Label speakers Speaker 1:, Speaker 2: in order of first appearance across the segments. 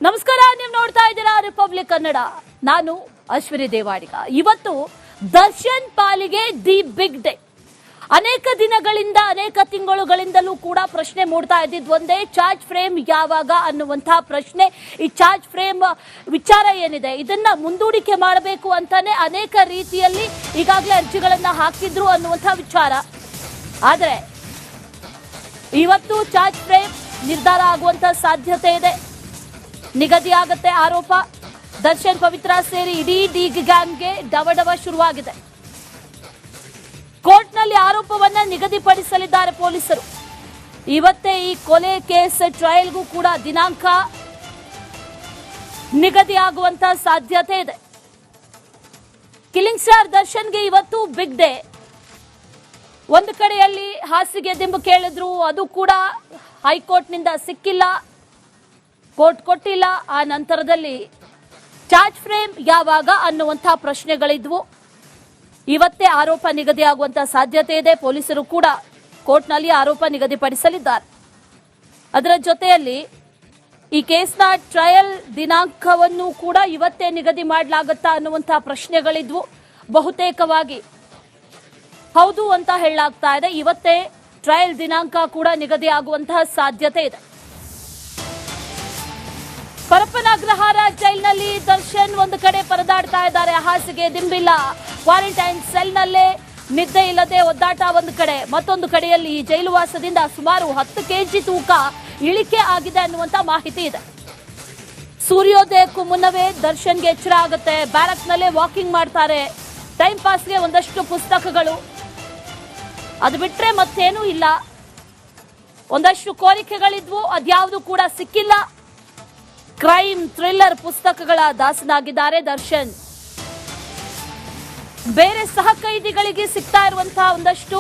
Speaker 1: ನಮಸ್ಕಾರ, ನೀವು ನೋಡ್ತಾ ಇದ್ದೀರಾ ರಿಪಬ್ಲಿಕ್ ಕನ್ನಡ. ನಾನು ಅಶ್ವಿನಿ ದೇವಾಡಿಗ. ಇವತ್ತು ದರ್ಶನ್ ಪಾಲಿಗೆ ದಿ ಬಿಗ್ ಡೇ. ಅನೇಕ ದಿನಗಳಿಂದ ಅನೇಕ ತಿಂಗಳುಗಳಿಂದಲೂ ಕೂಡ ಪ್ರಶ್ನೆ ಮೂಡ್ತಾ ಇದ್ದಿದ್ದು ಒಂದೇ, ಚಾರ್ಜ್ ಫ್ರೇಮ್ ಯಾವಾಗ ಅನ್ನುವಂತಹ ಪ್ರಶ್ನೆ. ಈ ಚಾರ್ಜ್ ಫ್ರೇಮ್ ವಿಚಾರ ಏನಿದೆ ಇದನ್ನ ಮುಂದೂಡಿಕೆ ಮಾಡಬೇಕು ಅಂತಾನೆ ಅನೇಕ ರೀತಿಯಲ್ಲಿ ಈಗಾಗಲೇ ಅರ್ಜಿಗಳನ್ನ ಹಾಕಿದ್ರು ಅನ್ನುವಂತಹ ವಿಚಾರ. ಆದರೆ ಇವತ್ತು ಚಾರ್ಜ್ ಫ್ರೇಮ್ ನಿರ್ಧಾರ ಆಗುವಂತ ಸಾಧ್ಯತೆ ಇದೆ. ನಿಗದಿ ಆಗತ್ತೆ ಆರೋಪ. ದರ್ಶನ್ ಪವಿತ್ರ ಸೇರಿ ಇಡೀ ಡಿ ಗ್ಯಾಂಗ್ಗೆ ಡವಡವ ಶುರುವಾಗಿದೆ. ಕೋರ್ಟ್ನಲ್ಲಿ ಆರೋಪವನ್ನ ನಿಗದಿಪಡಿಸಲಿದ್ದಾರೆ ಪೊಲೀಸರು. ಇವತ್ತೇ ಈ ಕೊಲೆ ಕೇಸ್ ಟ್ರಯಲ್ಗೂ ಕೂಡ ದಿನಾಂಕ ನಿಗದಿ ಆಗುವಂತ ಸಾಧ್ಯತೆ ಇದೆ. ಕಿಲ್ಲಿಂಗ್ ಸ್ಟಾರ್ ದರ್ಶನ್ಗೆ ಇವತ್ತು ಬಿಗ್ ಡೇ. ಒಂದು ಕಡೆಯಲ್ಲಿ ಹಾಸಿಗೆ ದಿಂಬು ಕೇಳಿದ್ರು, ಅದು ಕೂಡ ಹೈಕೋರ್ಟ್ನಿಂದ ಸಿಕ್ಕಿಲ್ಲ, ಕೋರ್ಟ್ ಕೊಟ್ಟಿಲ್ಲ. ಆ ನಂತರದಲ್ಲಿ ಚಾರ್ಜ್ ಫ್ರೇಮ್ ಯಾವಾಗ ಅನ್ನುವಂತಹ ಪ್ರಶ್ನೆಗಳಿದ್ವು. ಇವತ್ತೇ ಆರೋಪ ನಿಗದಿಯಾಗುವಂತಹ ಸಾಧ್ಯತೆ ಇದೆ. ಪೊಲೀಸರು ಕೂಡ ಕೋರ್ಟ್ನಲ್ಲಿ ಆರೋಪ ನಿಗದಿಪಡಿಸಲಿದ್ದಾರೆ. ಅದರ ಜೊತೆಯಲ್ಲಿ ಈ ಕೇಸ್ನ ಟ್ರಯಲ್ ದಿನಾಂಕವನ್ನು ಕೂಡ ಇವತ್ತೇ ನಿಗದಿ ಮಾಡಲಾಗುತ್ತಾ ಅನ್ನುವಂತಹ ಪ್ರಶ್ನೆಗಳಿದ್ವು. ಬಹುತೇಕವಾಗಿ ಹೌದು ಅಂತ ಹೇಳಲಾಗ್ತಾ ಇದೆ. ಇವತ್ತೇ ಟ್ರಯಲ್ ದಿನಾಂಕ ಕೂಡ ನಿಗದಿಯಾಗುವಂತಹ ಸಾಧ್ಯತೆ ಇದೆ. ಪರಪ್ಪನಗ್ರಹಾರ ಜೈಲಿನಲ್ಲಿ ದರ್ಶನ್ ಒಂದು ಕಡೆ ಪರದಾಡ್ತಾ ಇದ್ದಾರೆ. ಹಾಸಿಗೆ ದಿಂಬಿಲ್ಲ, ಕ್ವಾರಂಟೈನ್ ಸೆಲ್ನಲ್ಲೇ ನಿದ್ದೆ ಇಲ್ಲದೆ ಒದ್ದಾಟ ಒಂದು ಕಡೆ. ಮತ್ತೊಂದು ಕಡೆಯಲ್ಲಿ ಈ ಜೈಲು ವಾಸದಿಂದ ಸುಮಾರು 10 ಕೆಜಿ ತೂಕ ಇಳಿಕೆ ಆಗಿದೆ ಅನ್ನುವಂತ ಮಾಹಿತಿ ಇದೆ. ಸೂರ್ಯೋದಯಕ್ಕೂ ಮುನ್ನವೇ ದರ್ಶನ್ಗೆ ಎಚ್ಚರ ಆಗುತ್ತೆ. ಬ್ಯಾರಕ್ನಲ್ಲೇ ವಾಕಿಂಗ್ ಮಾಡ್ತಾರೆ. ಟೈಮ್ ಪಾಸ್ಗೆ ಒಂದಷ್ಟು ಪುಸ್ತಕಗಳು, ಅದು ಬಿಟ್ರೆ ಮತ್ತೇನೂ ಇಲ್ಲ. ಒಂದಷ್ಟು ಕೋರಿಕೆಗಳಿದ್ವು, ಅದ್ಯಾವುದು ಕೂಡ ಸಿಕ್ಕಿಲ್ಲ. ಕ್ರೈಮ್ ಥ್ರಿಲ್ಲರ್ ಪುಸ್ತಕಗಳ ದಾಸನಾಗಿದ್ದಾರೆ ದರ್ಶನ್. ಬೇರೆ ಸಹ ಕೈದಿಗಳಿಗೆ ಸಿಗ್ತಾ ಇರುವಂತಹ ಒಂದಷ್ಟು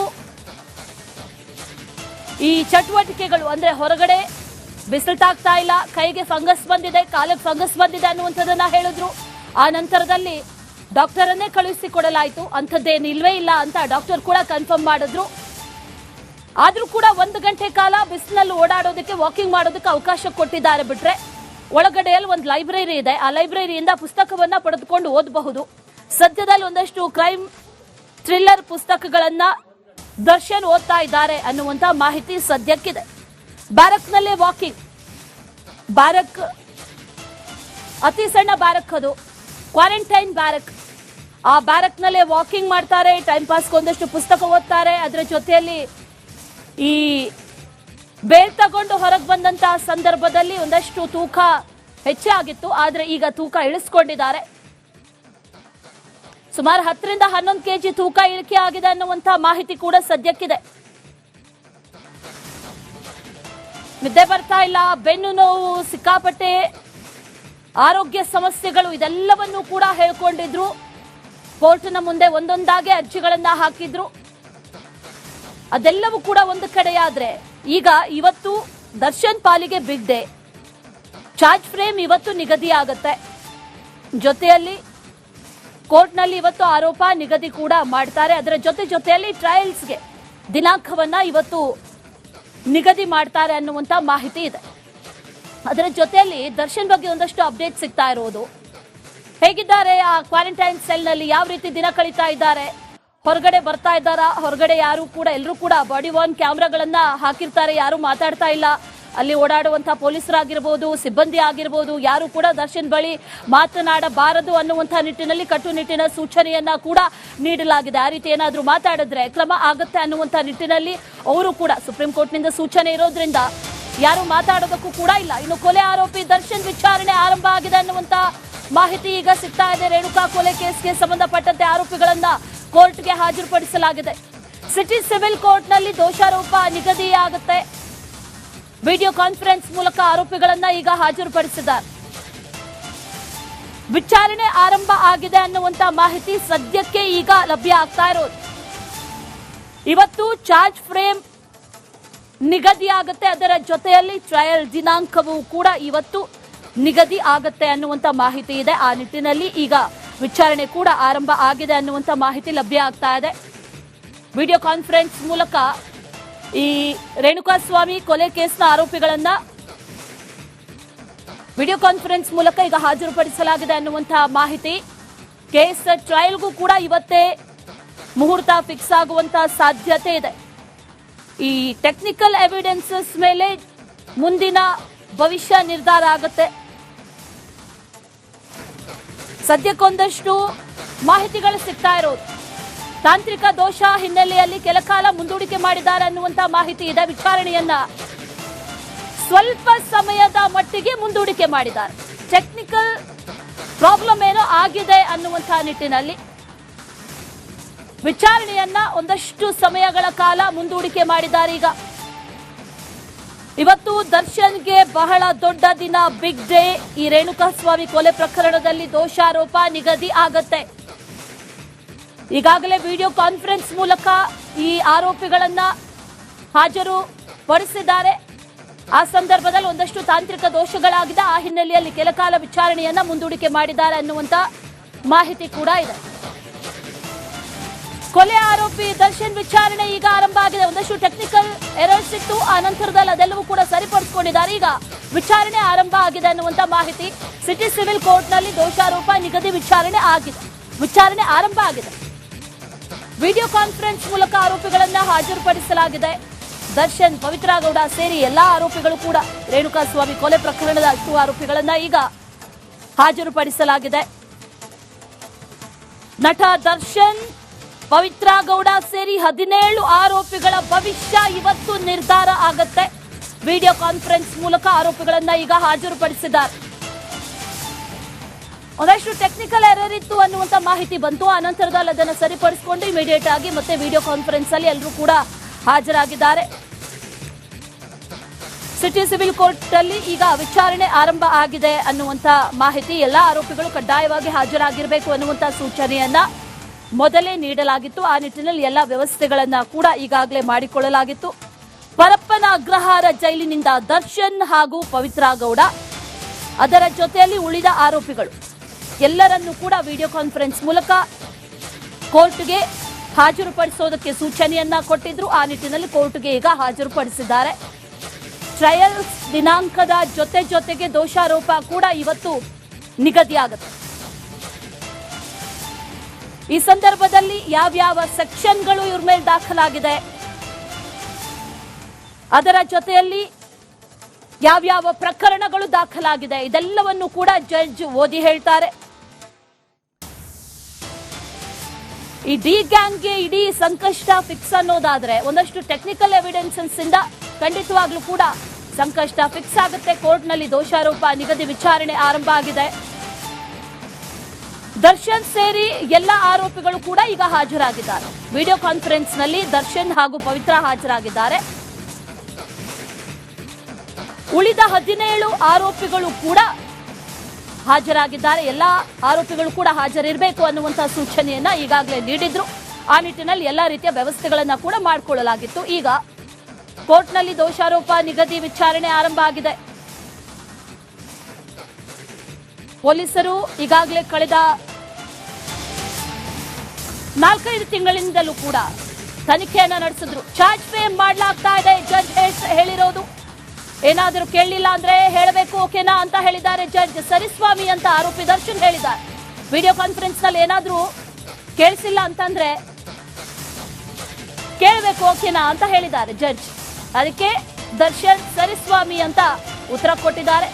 Speaker 1: ಈ ಚಟುವಟಿಕೆಗಳು, ಅಂದ್ರೆ ಹೊರಗಡೆ ಬಿಸಿಲು ತಾಗ್ತಾ ಇಲ್ಲ, ಕೈಗೆ ಫಂಗಸ್ ಬಂದಿದೆ, ಕಾಲಿಗೆ ಫಂಗಸ್ ಬಂದಿದೆ ಅನ್ನುವಂಥದ್ದನ್ನ ಹೇಳಿದ್ರು. ಆ ನಂತರದಲ್ಲಿ ಡಾಕ್ಟರ್ ಅನ್ನೇ ಕಳುಹಿಸಿಕೊಡಲಾಯಿತು. ಅಂಥದ್ದೇನು ಇಲ್ವೇ ಇಲ್ಲ ಅಂತ ಡಾಕ್ಟರ್ ಕೂಡ ಕನ್ಫರ್ಮ್ ಮಾಡಿದ್ರು. ಆದ್ರೂ ಕೂಡ 1 ಗಂಟೆ ಕಾಲ ಬಿಸಿಲಲ್ಲಿ ಓಡಾಡೋದಕ್ಕೆ, ವಾಕಿಂಗ್ ಮಾಡೋದಕ್ಕೆ ಅವಕಾಶ ಕೊಟ್ಟಿದ್ದಾರೆ. ಬಿಟ್ರೆ ಒಳಗಡೆಯಲ್ಲಿ ಒಂದು ಲೈಬ್ರರಿ ಇದೆ. ಆ ಲೈಬ್ರರಿಯಿಂದ ಪುಸ್ತಕವನ್ನ ಪಡೆದುಕೊಂಡು ಓದಬಹುದು. ಸದ್ಯದಲ್ಲಿ ಒಂದಷ್ಟು ಕ್ರೈಮ್ ಥ್ರಿಲ್ಲರ್ ಪುಸ್ತಕಗಳನ್ನ ದರ್ಶನ್ ಓದ್ತಾ ಇದ್ದಾರೆ ಅನ್ನುವಂತ ಮಾಹಿತಿ ಸದ್ಯಕ್ಕಿದೆ. ಬ್ಯಾರಕ್ನಲ್ಲೇ ವಾಕಿಂಗ್. ಬ್ಯಾರಕ್ ಅತಿ ಸಣ್ಣ ಬ್ಯಾರಕ್, ಅದು ಕ್ವಾರಂಟೈನ್ ಬ್ಯಾರಕ್. ಆ ಬ್ಯಾರಕ್ನಲ್ಲೇ ವಾಕಿಂಗ್ ಮಾಡ್ತಾರೆ. ಟೈಮ್ ಪಾಸ್ಗೆ ಒಂದಷ್ಟು ಪುಸ್ತಕ ಓದ್ತಾರೆ. ಅದರ ಜೊತೆಯಲ್ಲಿ ಈ ಬೇಲ್ ತಗೊಂಡು ಹೊರಗೆ ಬಂದಂತಹ ಸಂದರ್ಭದಲ್ಲಿ ಒಂದಷ್ಟು ತೂಕ ಹೆಚ್ಚೇ ಆಗಿತ್ತು. ಆದ್ರೆ ಈಗ ತೂಕ ಇಳಿಸ್ಕೊಂಡಿದ್ದಾರೆ. ಸುಮಾರು 10 ರಿಂದ 11 ಕೆಜಿ ತೂಕ ಇಳಿಕೆ ಆಗಿದೆ ಅನ್ನುವಂತಹ ಮಾಹಿತಿ ಕೂಡ ಸದ್ಯಕ್ಕಿದೆ. ನಿದ್ದೆ ಬರ್ತಾ ಇಲ್ಲ, ಬೆನ್ನು ನೋವು, ಸಿಕ್ಕಾಪಟ್ಟೆ ಆರೋಗ್ಯ ಸಮಸ್ಯೆಗಳು, ಇದೆಲ್ಲವನ್ನೂ ಕೂಡ ಹೇಳ್ಕೊಂಡಿದ್ರು. ಕೋರ್ಟ್ನ ಮುಂದೆ ಒಂದೊಂದಾಗೆ ಅರ್ಜಿಗಳನ್ನ ಹಾಕಿದ್ರು. ಅದೆಲ್ಲವೂ ಕೂಡ ಒಂದು ಕಡೆಯಾದ್ರೆ ಈಗ ಇವತ್ತು ದರ್ಶನ್ ಪಾಲಿಗೆ ಬಿಗ್ ಡೇ. ಚಾರ್ಜ್ ಫ್ರೇಮ್ ಇವತ್ತು ನಿಗದಿ ಆಗತ್ತೆ. ಜೊತೆಯಲ್ಲಿ ಕೋರ್ಟ್ನಲ್ಲಿ ಇವತ್ತು ಆರೋಪ ನಿಗದಿ ಕೂಡ ಮಾಡ್ತಾರೆ. ಅದರ ಜೊತೆಯಲ್ಲಿ ಟ್ರಯಲ್ಸ್ಗೆ ದಿನಾಂಕವನ್ನ ಇವತ್ತು ನಿಗದಿ ಮಾಡ್ತಾರೆ ಅನ್ನುವಂತ ಮಾಹಿತಿ ಇದೆ. ಅದರ ಜೊತೆಯಲ್ಲಿ ದರ್ಶನ್ ಬಗ್ಗೆ ಒಂದಷ್ಟು ಅಪ್ಡೇಟ್ ಸಿಗ್ತಾ ಇರೋದು. ಹೇಗಿದ್ದಾರೆ ಆ ಕ್ವಾರಂಟೈನ್ ಸೆಲ್ನಲ್ಲಿ, ಯಾವ ರೀತಿ ದಿನ ಕಳೀತಾ ಇದ್ದಾರೆ, ಹೊರಗಡೆ ಬರ್ತಾ ಇದ್ದಾರಾ, ಹೊರಗಡೆ ಯಾರು ಕೂಡ, ಎಲ್ಲರೂ ಕೂಡ ಬಾಡಿ ವಾರ್ನ್ ಕ್ಯಾಮ್ರಾಗಳನ್ನ ಹಾಕಿರ್ತಾರೆ. ಯಾರು ಮಾತಾಡ್ತಾ ಇಲ್ಲ. ಅಲ್ಲಿ ಓಡಾಡುವಂತಹ ಪೊಲೀಸರಾಗಿರ್ಬೋದು, ಸಿಬ್ಬಂದಿ ಆಗಿರ್ಬೋದು, ಯಾರು ಕೂಡ ದರ್ಶನ್ ಬಳಿ ಮಾತನಾಡಬಾರದು ಅನ್ನುವಂತಹ ನಿಟ್ಟಿನಲ್ಲಿ ಕಟ್ಟುನಿಟ್ಟಿನ ಸೂಚನೆಯನ್ನ ಕೂಡ ನೀಡಲಾಗಿದೆ. ಆ ರೀತಿ ಏನಾದರೂ ಮಾತಾಡಿದ್ರೆ ಕ್ರಮ ಆಗುತ್ತೆ ಅನ್ನುವಂತಹ ನಿಟ್ಟಿನಲ್ಲಿ ಅವರು ಕೂಡ ಸುಪ್ರೀಂ ಕೋರ್ಟ್ನಿಂದ ಸೂಚನೆ ಇರೋದ್ರಿಂದ ಯಾರು ಮಾತಾಡೋದಕ್ಕೂ ಕೂಡ ಇಲ್ಲ. ಇನ್ನು ಕೊಲೆ ಆರೋಪಿ ದರ್ಶನ್ ವಿಚಾರಣೆ ಆರಂಭ ಆಗಿದೆ ಅನ್ನುವಂತ ಮಾಹಿತಿ ಈಗ ಸಿಗ್ತಾ ಇದೆ. ರೇಣುಕಾ ಕೊಲೆ ಕೇಸ್ಗೆ ಸಂಬಂಧಪಟ್ಟಂತೆ ಆರೋಪಿಗಳನ್ನ ಕೋರ್ಟ್ಗೆ ಹಾಜರುಪಡಿಸಲಾಗಿದೆ. ಸಿಟಿ ಸಿವಿಲ್ ಕೋರ್ಟ್ನಲ್ಲಿ ದೋಷಾರೋಪ ನಿಗದಿಯಾಗುತ್ತೆ. ವಿಡಿಯೋ ಕಾನ್ಫರೆನ್ಸ್ ಮೂಲಕ ಆರೋಪಿಗಳನ್ನ ಈಗ ಹಾಜರುಪಡಿಸಿದ್ದಾರೆ. ವಿಚಾರಣೆ ಆರಂಭ ಆಗಿದೆ ಅನ್ನುವಂತ ಮಾಹಿತಿ ಸದ್ಯಕ್ಕೆ ಈಗ ಲಭ್ಯ ಆಗ್ತಾ ಇರೋದು. ಇವತ್ತು ಚಾರ್ಜ್ ಫ್ರೇಮ್ ನಿಗದಿಯಾಗುತ್ತೆ. ಅದರ ಜೊತೆಯಲ್ಲಿ ಟ್ರಯಲ್ ದಿನಾಂಕವೂ ಕೂಡ ಇವತ್ತು ನಿಗದಿ ಆಗುತ್ತೆ ಅನ್ನುವಂತ ಮಾಹಿತಿ ಇದೆ. ಆ ನಿಟ್ಟಿನಲ್ಲಿ ಈಗ ವಿಚಾರಣೆ ಕೂಡ ಆರಂಭ ಆಗಿದೆ ಅನ್ನುವಂತ ಮಾಹಿತಿ ಲಭ್ಯ ಆಗ್ತಾ ಇದೆ. ವಿಡಿಯೋ ಕಾನ್ಫರೆನ್ಸ್ ಮೂಲಕ ಈ ರೇಣುಕಾಸ್ವಾಮಿ ಕೊಲೆ ಕೇಸ್ನ ಆರೋಪಿಗಳನ್ನ ವಿಡಿಯೋ ಕಾನ್ಫರೆನ್ಸ್ ಮೂಲಕ ಈಗ ಹಾಜರುಪಡಿಸಲಾಗಿದೆ ಅನ್ನುವಂತಹ ಮಾಹಿತಿ. ಕೇಸ್ ಟ್ರಯಲ್ಗೂ ಕೂಡ ಇವತ್ತೇ ಮುಹೂರ್ತ ಫಿಕ್ಸ್ ಆಗುವಂತಹ ಸಾಧ್ಯತೆ ಇದೆ. ಈ ಟೆಕ್ನಿಕಲ್ ಎವಿಡೆನ್ಸಸ್ ಮೇಲೆ ಮುಂದಿನ ಭವಿಷ್ಯ ನಿರ್ಧಾರ ಆಗುತ್ತೆ. ಸದ್ಯಕ್ಕೊಂದಷ್ಟು ಮಾಹಿತಿಗಳು ಸಿಗ್ತಾ ಇರೋದು. ತಾಂತ್ರಿಕ ದೋಷ ಹಿನ್ನೆಲೆಯಲ್ಲಿ ಕೆಲಕಾಲ ಮುಂದೂಡಿಕೆ ಮಾಡಿದ್ದಾರೆ ಅನ್ನುವಂತಹ ಮಾಹಿತಿ ಇದೆ. ವಿಚಾರಣೆಯನ್ನ ಸ್ವಲ್ಪ ಸಮಯದ ಮಟ್ಟಿಗೆ ಮುಂದೂಡಿಕೆ ಮಾಡಿದ್ದಾರೆ. ಟೆಕ್ನಿಕಲ್ ಪ್ರಾಬ್ಲಮ್ ಏನೋ ಆಗಿದೆ ಅನ್ನುವಂತಹ ನಿಟ್ಟಿನಲ್ಲಿ ವಿಚಾರಣೆಯನ್ನ ಒಂದಷ್ಟು ಸಮಯಗಳ ಕಾಲ ಮುಂದೂಡಿಕೆ ಮಾಡಿದ್ದಾರೆ. ಈಗ ಇವತ್ತು ದರ್ಶನ್ಗೆ ಬಹಳ ದೊಡ್ಡ ದಿನ, ಬಿಗ್ ಡೇ. ಈ ರೇಣುಕಾಸ್ವಾಮಿ ಕೊಲೆ ಪ್ರಕರಣದಲ್ಲಿ ದೋಷಾರೋಪ ನಿಗದಿ ಆಗತ್ತೆ. ಈಗಾಗಲೇ ವಿಡಿಯೋ ಕಾನ್ಫರೆನ್ಸ್ ಮೂಲಕ ಈ ಆರೋಪಿಗಳನ್ನ ಹಾಜರುಪಡಿಸಿದ್ದಾರೆ. ಆ ಸಂದರ್ಭದಲ್ಲಿ ಒಂದಷ್ಟು ತಾಂತ್ರಿಕ ದೋಷಗಳಾಗಿದೆ. ಆ ಹಿನ್ನೆಲೆಯಲ್ಲಿ ಕೆಲಕಾಲ ವಿಚಾರಣೆಯನ್ನ ಮುಂದೂಡಿಕೆ ಮಾಡಿದ್ದಾರೆ ಅನ್ನುವಂತ ಮಾಹಿತಿ ಕೂಡ ಇದೆ. ಕೊಲೆ ಆರೋಪಿ ದರ್ಶನ್ ವಿಚಾರಣೆ ಈಗ ಆರಂಭ ಆಗಿದೆ. ಒಂದಷ್ಟು ಟೆಕ್ನಿಕಲ್ ಎರರ್ಸ್ ಇತ್ತು, ಆ ನಂತರದಲ್ಲಿ ಅದೆಲ್ಲವೂ ಕೂಡ ಸರಿಪಡಿಸಿಕೊಂಡಿದ್ದಾರೆ. ಈಗ ವಿಚಾರಣೆ ಆರಂಭ ಆಗಿದೆ ಅನ್ನುವಂತ ಮಾಹಿತಿ. ಸಿಟಿ ಸಿವಿಲ್ ಕೋರ್ಟ್ನಲ್ಲಿ ದೋಷಾರೋಪ ನಿಗದಿ ವಿಚಾರಣೆ ಆರಂಭ ಆಗಿದೆ. ವಿಡಿಯೋ ಕಾನ್ಫರೆನ್ಸ್ ಮೂಲಕ ಆರೋಪಿಗಳನ್ನ ಹಾಜರುಪಡಿಸಲಾಗಿದೆ. ದರ್ಶನ್, ಪವಿತ್ರ ಗೌಡ ಸೇರಿ ಎಲ್ಲಾ ಆರೋಪಿಗಳು ಕೂಡ ರೇಣುಕಾಸ್ವಾಮಿ ಕೊಲೆ ಪ್ರಕರಣದ 10 ಆರೋಪಿಗಳನ್ನ ಈಗ ಹಾಜರುಪಡಿಸಲಾಗಿದೆ. ನಟ ದರ್ಶನ್, ಪವಿತ್ರ ಗೌಡ ಸೇರಿ 17 ಆರೋಪಿಗಳ ಭವಿಷ್ಯ ಇವತ್ತು ನಿರ್ಧಾರ ಆಗತ್ತೆ. ವಿಡಿಯೋ ಕಾನ್ಫರೆನ್ಸ್ ಮೂಲಕ ಆರೋಪಿಗಳನ್ನ ಈಗ ಹಾಜರುಪಡಿಸಿದ್ದಾರೆ. ಒಂದಷ್ಟು ಟೆಕ್ನಿಕಲ್ ಎರರ್ ಇತ್ತು ಅನ್ನುವಂತ ಮಾಹಿತಿ ಬಂತು. ಆ ನಂತರದಲ್ಲಿ ಅದನ್ನು ಸರಿಪಡಿಸಿಕೊಂಡು ಇಮಿಡಿಯೇಟ್ ಆಗಿ ಮತ್ತೆ ವಿಡಿಯೋ ಕಾನ್ಫರೆನ್ಸ್ ಅಲ್ಲಿ ಎಲ್ಲರೂ ಕೂಡ ಹಾಜರಾಗಿದ್ದಾರೆ. ಸಿಟಿ ಸಿವಿಲ್ ಕೋರ್ಟ್ ಅಲ್ಲಿ ಈಗ ವಿಚಾರಣೆ ಆರಂಭ ಆಗಿದೆ ಅನ್ನುವಂತ ಮಾಹಿತಿ. ಎಲ್ಲಾ ಆರೋಪಿಗಳು ಕಡ್ಡಾಯವಾಗಿ ಹಾಜರಾಗಿರಬೇಕು ಅನ್ನುವಂತ ಸೂಚನೆಯನ್ನ ಮೊದಲೇ ನೀಡಲಾಗಿತ್ತು. ಆ ನಿಟ್ಟಿನಲ್ಲಿ ಎಲ್ಲ ವ್ಯವಸ್ಥೆಗಳನ್ನ ಕೂಡ ಈಗಾಗಲೇ ಮಾಡಿಕೊಳ್ಳಲಾಗಿತ್ತು. ಪರಪ್ಪನ ಅಗ್ರಹಾರ ಜೈಲಿನಿಂದ ದರ್ಶನ್ ಹಾಗೂ ಪವಿತ್ರ ಗೌಡ, ಅದರ ಜೊತೆಯಲ್ಲಿ ಉಳಿದ ಆರೋಪಿಗಳು ಎಲ್ಲರನ್ನೂ ಕೂಡ ವಿಡಿಯೋ ಕಾನ್ಫರೆನ್ಸ್ ಮೂಲಕ ಕೋರ್ಟ್ಗೆ ಹಾಜರುಪಡಿಸೋದಕ್ಕೆ ಸೂಚನೆಯನ್ನ ಕೊಟ್ಟಿದ್ರು. ಆ ನಿಟ್ಟಿನಲ್ಲಿ ಕೋರ್ಟ್ಗೆ ಈಗ ಹಾಜರುಪಡಿಸಿದ್ದಾರೆ. ಟ್ರಯಲ್ ದಿನಾಂಕದ ಜೊತೆಗೆ ದೋಷಾರೋಪ ಕೂಡ ಇವತ್ತು ನಿಗದಿಯಾಗುತ್ತೆ. ಈ ಸಂದರ್ಭದಲ್ಲಿ ಯಾವ್ಯಾವ ಸೆಕ್ಷನ್ಗಳು ಇವ್ರ ಮೇಲೆ ದಾಖಲಾಗಿದೆ, ಅದರ ಜೊತೆಯಲ್ಲಿ ಯಾವ್ಯಾವ ಪ್ರಕರಣಗಳು ದಾಖಲಾಗಿದೆ, ಇದೆಲ್ಲವನ್ನು ಕೂಡ ಜಡ್ಜ್ ಓದಿ ಹೇಳ್ತಾರೆ. ಈ ಡಿ ಗ್ಯಾಂಗ್ಗೆ ಇಡೀ ಸಂಕಷ್ಟ ಫಿಕ್ಸ್ ಅನ್ನೋದಾದ್ರೆ ಒಂದಷ್ಟು ಟೆಕ್ನಿಕಲ್ ಎವಿಡೆನ್ಸಸ್ ಇಂದ ಖಂಡಿತವಾಗ್ಲೂ ಕೂಡ ಸಂಕಷ್ಟ ಫಿಕ್ಸ್ ಆಗುತ್ತೆ. ಕೋರ್ಟ್ನಲ್ಲಿ ದೋಷಾರೋಪ ನಿಗದಿ ವಿಚಾರಣೆ ಆರಂಭ ಆಗಿದೆ. ದರ್ಶನ್ ಸೇರಿ ಎಲ್ಲ ಆರೋಪಿಗಳು ಕೂಡ ಈಗ ಹಾಜರಾಗಿದ್ದಾರೆ. ವಿಡಿಯೋ ಕಾನ್ಫರೆನ್ಸ್ ನಲ್ಲಿ ದರ್ಶನ್ ಹಾಗೂ ಪವಿತ್ರ ಹಾಜರಾಗಿದ್ದಾರೆ. ಉಳಿದ 17 ಆರೋಪಿಗಳು ಕೂಡ ಹಾಜರಾಗಿದ್ದಾರೆ. ಎಲ್ಲ ಆರೋಪಿಗಳು ಕೂಡ ಹಾಜರಿರಬೇಕು ಅನ್ನುವಂತಹ ಸೂಚನೆಯನ್ನ ಈಗಾಗಲೇ ನೀಡಿದ್ರು. ಆ ನಿಟ್ಟಿನಲ್ಲಿ ಎಲ್ಲಾ ರೀತಿಯ ವ್ಯವಸ್ಥೆಗಳನ್ನ ಕೂಡ ಮಾಡಿಕೊಳ್ಳಲಾಗಿತ್ತು. ಈಗ ಕೋರ್ಟ್ನಲ್ಲಿ ದೋಷಾರೋಪ ನಿಗದಿ ವಿಚಾರಣೆ ಆರಂಭ ಆಗಿದೆ. ಪೊಲೀಸರು ಈಗಾಗಲೇ ಕಳೆದ 4-5 ತಿಂಗಳಿಂದಲೂ ಕೂಡ ತನಿಖೆಯನ್ನ ನಡೆಸಿದ್ರು. ಚಾರ್ಜ್ ಫ್ರೇಮ್ ಮಾಡಲಾಗ್ತಾ ಇದೆ, ಜಡ್ಜ್ ಹೇಳಿರೋದು. ಏನಾದರೂ ಕೇಳಲಿಲ್ಲ ಅಂದ್ರೆ ಹೇಳಬೇಕು, ಓಕೆನಾ ಅಂತ ಹೇಳಿದ್ದಾರೆ ಜಡ್ಜ್. ಸರಿಸ್ವಾಮಿ ಅಂತ ಆರೋಪಿ ದರ್ಶನ್ ಹೇಳಿದ್ದಾರೆ. ವಿಡಿಯೋ ಕಾನ್ಫರೆನ್ಸ್ ನಲ್ಲಿ ಏನಾದ್ರೂ ಕೇಳಿಸಿಲ್ಲ ಅಂತಂದ್ರೆ ಕೇಳಬೇಕು, ಓಕೆನಾ ಅಂತ ಹೇಳಿದ್ದಾರೆ ಜಡ್ಜ್. ಅದಕ್ಕೆ ದರ್ಶನ್ ಸರಿಸ್ವಾಮಿ ಅಂತ ಉತ್ತರ ಕೊಟ್ಟಿದ್ದಾರೆ.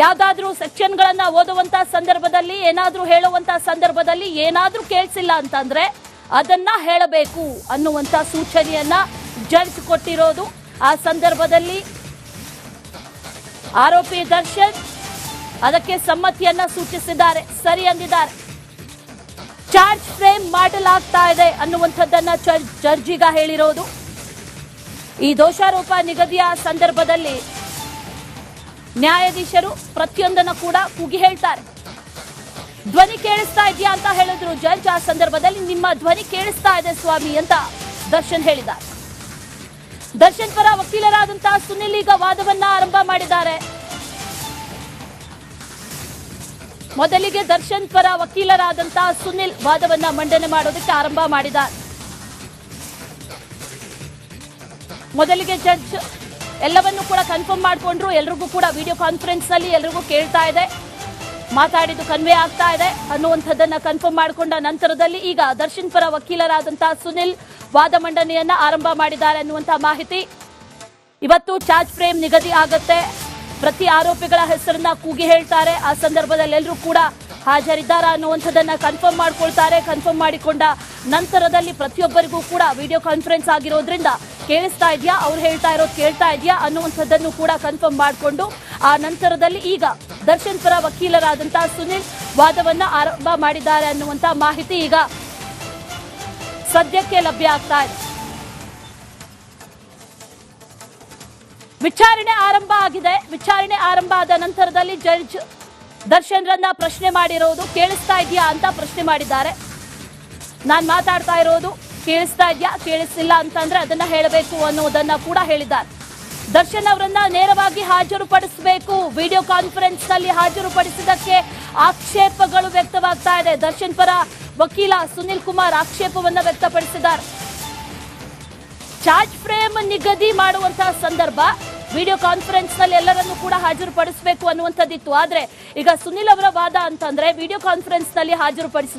Speaker 1: ಯಾವ್ದಾದ್ರೂ ಸೆಕ್ಷನ್ಗಳನ್ನ ಓದುವಂತ ಸಂದರ್ಭದಲ್ಲಿ, ಏನಾದ್ರೂ ಹೇಳುವಂತ ಸಂದರ್ಭದಲ್ಲಿ ಏನಾದ್ರೂ ಕೇಳಿಸಿಲ್ಲ ಅಂತಂದ್ರೆ ಅದನ್ನ ಹೇಳಬೇಕು ಅನ್ನುವಂತ ಸೂಚನೆಯನ್ನ ಜಡ್ಜ್ ಕೊಟ್ಟಿರೋದು. ಆ ಸಂದರ್ಭದಲ್ಲಿ ಆರೋಪಿ ದರ್ಶನ್ ಅದಕ್ಕೆ ಸಮ್ಮತಿಯನ್ನ ಸೂಚಿಸಿದ್ದಾರೆ, ಸರಿ ಅಂದಿದ್ದಾರೆ. ಚಾರ್ಜ್ ಫ್ರೇಮ್ ಮಾಡಲಾಗ್ತಾ ಇದೆ ಅನ್ನುವಂಥದ್ದನ್ನ ಜಡ್ಜ್ ಈಗ ಹೇಳಿರೋದು. ಈ ದೋಷಾರೋಪ ನಿಗದಿಯ ಸಂದರ್ಭದಲ್ಲಿ ನ್ಯಾಯಾಧೀಶರು ಪ್ರತಿಯೊಂದನ್ನ ಕೂಡ ಕೂಗಿ ಹೇಳ್ತಾರೆ. ಧ್ವನಿ ಕೇಳಿಸ್ತಾ ಇದೆಯಾ ಅಂತ ಹೇಳಿದ್ರು ಜಡ್ಜ್. ಆ ಸಂದರ್ಭದಲ್ಲಿ ನಿಮ್ಮ ಧ್ವನಿ ಕೇಳಿಸ್ತಾ ಇದೆ ಸ್ವಾಮಿ ಅಂತ ದರ್ಶನ್ ಹೇಳಿದ್ದಾರೆ. ದರ್ಶನ್ ಪರ ವಕೀಲರಾದಂತಹ ಸುನಿಲ್ ಈಗ ವಾದವನ್ನ ಆರಂಭ ಮಾಡಿದ್ದಾರೆ. ಮೊದಲಿಗೆ ದರ್ಶನ್ ಪರ ವಕೀಲರಾದಂತಹ ಸುನಿಲ್ ವಾದವನ್ನ ಮಂಡನೆ ಮಾಡೋದಕ್ಕೆ ಆರಂಭ ಮಾಡಿದ್ದಾರೆ. ಮೊದಲಿಗೆ ಜಡ್ಜ್ ಎಲ್ಲವನ್ನೂ ಕೂಡ ಕನ್ಫರ್ಮ್ ಮಾಡಿಕೊಂಡ್ರು. ಎಲ್ರಿಗೂ ಕೂಡ ವಿಡಿಯೋ ಕಾನ್ಫರೆನ್ಸ್ ನಲ್ಲಿ ಎಲ್ರಿಗೂ ಕೇಳ್ತಾ ಇದೆ, ಮಾತಾಡಿದ್ದು ಕನ್ವೆ ಆಗ್ತಾ ಇದೆ ಅನ್ನುವಂಥದ್ದನ್ನ ಕನ್ಫರ್ಮ್ ಮಾಡಿಕೊಂಡ ನಂತರದಲ್ಲಿ ಈಗ ದರ್ಶನ್ ಪರ ವಕೀಲರಾದಂತಹ ಸುನಿಲ್ ವಾದ ಮಂಡನೆಯನ್ನ ಆರಂಭ ಮಾಡಿದ್ದಾರೆ ಅನ್ನುವಂತಹ ಮಾಹಿತಿ. ಇವತ್ತು ಚಾರ್ಜ್ ಫ್ರೇಮ್ ನಿಗದಿ ಆಗತ್ತೆ. ಪ್ರತಿ ಆರೋಪಿಗಳ ಹೆಸರನ್ನ ಕೂಗಿ ಹೇಳ್ತಾರೆ. ಆ ಸಂದರ್ಭದಲ್ಲಿ ಎಲ್ಲರೂ ಕೂಡ ಹಾಜರಿದ್ದಾರಾ ಅನ್ನುವಂಥದ್ದನ್ನ ಕನ್ಫರ್ಮ್ ಮಾಡ್ಕೊಳ್ತಾರೆ. ಕನ್ಫರ್ಮ್ ಮಾಡಿಕೊಂಡ ನಂತರದಲ್ಲಿ ಪ್ರತಿಯೊಬ್ಬರಿಗೂ ಕೂಡ ವಿಡಿಯೋ ಕಾನ್ಫರೆನ್ಸ್ ಆಗಿರೋದ್ರಿಂದ ಕೇಳಿಸ್ತಾ ಇದೆಯಾ, ಅವ್ರು ಹೇಳ್ತಾ ಇರೋದು ಕೇಳ್ತಾ ಇದೆಯಾ ಅನ್ನುವಂಥದ್ದನ್ನು ಕೂಡ ಕನ್ಫರ್ಮ್ ಮಾಡಿಕೊಂಡು ಆ ನಂತರದಲ್ಲಿ ಈಗ ದರ್ಶನ್ ಪರ ವಕೀಲರಾದಂತಹ ಸುನಿಲ್ ವಾದವನ್ನ ಆರಂಭ ಮಾಡಿದ್ದಾರೆ ಅನ್ನುವಂತ ಮಾಹಿತಿ ಈಗ ಸದ್ಯಕ್ಕೆ ಲಭ್ಯ ಆಗ್ತಾ ಇದೆ. ವಿಚಾರಣೆ ಆರಂಭ ಆಗಿದೆ. ವಿಚಾರಣೆ ಆರಂಭ ಆದ ನಂತರದಲ್ಲಿ ಜಡ್ಜ್ ದರ್ಶನ್ ರನ್ನ ಪ್ರಶ್ನೆ ಮಾಡಿರೋದು ಕೇಳಿಸ್ತಾ ಇದೆಯಾ ಅಂತ ಪ್ರಶ್ನೆ ಮಾಡಿದ್ದಾರೆ. ನಾನು ಮಾತಾಡ್ತಾ ಇರೋದು ಕೇಳಿಸ್ತಾ ಇದೆಯಾ, ಕೇಳಿಸ್ತಿಲ್ಲ ಅಂತಂದ್ರೆ ಅದನ್ನ ಹೇಳಬೇಕು ಅನ್ನೋದನ್ನ ಕೂಡ ಹೇಳಿದ್ದಾರೆ. ದರ್ಶನ್ ಅವರನ್ನ ನೇರವಾಗಿ ಹಾಜರುಪಡಿಸಬೇಕು. ವಿಡಿಯೋ ಕಾನ್ಫರೆನ್ಸ್ ನಲ್ಲಿ ಹಾಜರುಪಡಿಸಿದ್ದಕ್ಕೆ ಆಕ್ಷೇಪಗಳು ವ್ಯಕ್ತವಾಗ್ತಾ ಇದೆ. ದರ್ಶನ್ ಪರ ವಕೀಲ ಸುನಿಲ್ ಕುಮಾರ್ ಆಕ್ಷೇಪವನ್ನ ವ್ಯಕ್ತಪಡಿಸಿದ್ದಾರೆ. ಚಾರ್ಜ್ ಫ್ರೇಮ್ ನಿಗದಿ ಮಾಡುವಂತಹ ಸಂದರ್ಭ ವಿಡಿಯೋ ಕಾನ್ಫರೆನ್ಸ್ ನಲ್ಲಿ ಎಲ್ಲರನ್ನೂ ಕೂಡ ಹಾಜರುಪಡಿಸಬೇಕು ಅನ್ನುವಂಥದ್ದಿತ್ತು. ಆದ್ರೆ ಈಗ ಸುನಿಲ್ ಅವರ ವಾದ ಅಂತಂದ್ರೆ ವಿಡಿಯೋ ಕಾನ್ಫರೆನ್ಸ್ ನಲ್ಲಿ ಹಾಜರುಪಡಿಸಿದ